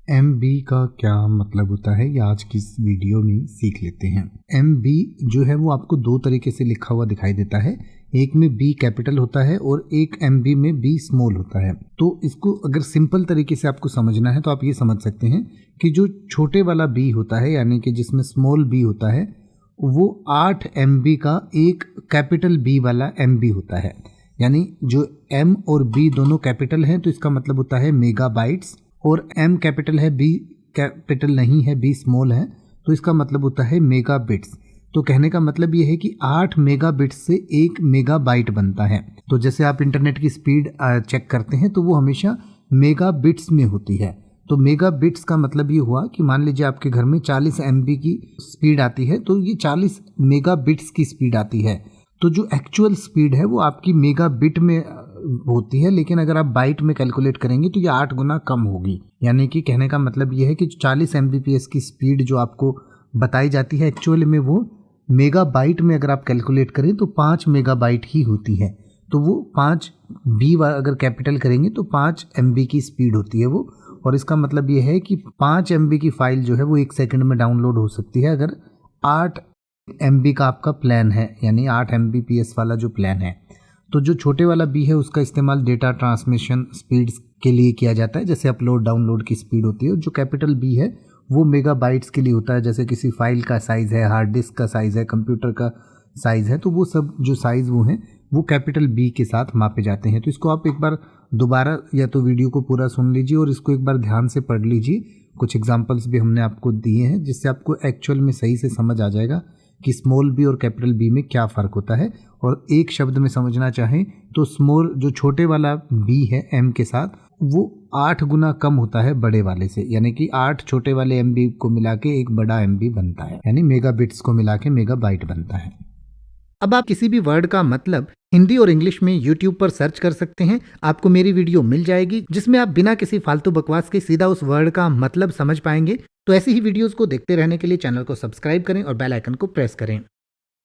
MB का क्या मतलब होता है ये आज की इस वीडियो में सीख लेते हैं। MB जो है वो आपको दो तरीके से लिखा हुआ दिखाई देता है, एक में B कैपिटल होता है और एक MB में B स्मॉल होता है। तो इसको अगर सिंपल तरीके से आपको समझना है तो आप ये समझ सकते हैं कि जो छोटे वाला B होता है यानी कि जिसमें स्मॉल B होता है वो 8 MB का एक कैपिटल B वाला MB होता है। यानी जो M और B दोनों कैपिटल हैं तो इसका मतलब होता है मेगाबाइट्स, और M कैपिटल है B कैपिटल नहीं है, B स्मॉल है, तो इसका मतलब होता है मेगाबिट्स। तो कहने का मतलब ये है कि 8 मेगाबिट्स से 1 मेगाबाइट बनता है। तो जैसे आप इंटरनेट की स्पीड चेक करते हैं तो वो हमेशा मेगाबिट्स में होती है। तो मेगाबिट्स का मतलब ये हुआ कि मान लीजिए आपके घर में 40 MB की स्पीड आती है तो ये 40 मेगाबिट्स की स्पीड आती है। तो जो एक्चुअल स्पीड है वो आपकी मेगाबिट में होती है, लेकिन अगर आप बाइट में कैलकुलेट करेंगे तो ये 8 गुना कम होगी। यानी कि कहने का मतलब ये है कि 40 MBPS की स्पीड जो आपको बताई जाती है एक्चुअल में वो मेगाबाइट में अगर आप कैलकुलेट करें तो 5 मेगाबाइट ही होती है। तो वो 5 B अगर कैपिटल करेंगे तो 5 MB की स्पीड होती है वो। और इसका मतलब ये है कि 5 MB की फाइल जो है वो 1 सेकंड में डाउनलोड हो सकती है अगर 8 MB का आपका प्लान है, यानी 8 MBPS वाला जो प्लान है। तो जो छोटे वाला B है उसका इस्तेमाल डेटा ट्रांसमिशन स्पीड्स के लिए किया जाता है, जैसे अपलोड डाउनलोड की स्पीड होती है। जो कैपिटल B है वो मेगाबाइट्स के लिए होता है, जैसे किसी फाइल का साइज़ है, हार्ड डिस्क का साइज़ है, कंप्यूटर का साइज़ है, तो वो सब जो साइज़ वो हैं वो कैपिटल B के साथ मापे जाते हैं। तो इसको आप एक बार दोबारा या तो वीडियो को पूरा सुन लीजिए और इसको एक बार ध्यान से पढ़ लीजिए। कुछ एग्जाम्पल्स भी हमने आपको दिए हैं जिससे आपको एक्चुअल में सही से समझ आ जाएगा कि स्मॉल B और कैपिटल B में क्या फ़र्क होता है। और एक शब्द में समझना चाहें तो स्मॉल जो छोटे वाला B है M के साथ वो 8 गुना कम होता है बड़े वाले से, यानी कि 8 छोटे वाले MB को मिला के एक बड़ा MB बनता है, यानी मेगाबिट्स को मिला के मेगाबाइट बनता है। अब आप किसी भी वर्ड का मतलब हिंदी और इंग्लिश में YouTube पर सर्च कर सकते हैं, आपको मेरी वीडियो मिल जाएगी जिसमें आप बिना किसी फालतू बकवास के सीधा उस वर्ड का मतलब समझ पाएंगे। तो ऐसी ही वीडियोस को देखते रहने के लिए चैनल को सब्सक्राइब करें और बेल आइकन को प्रेस करें।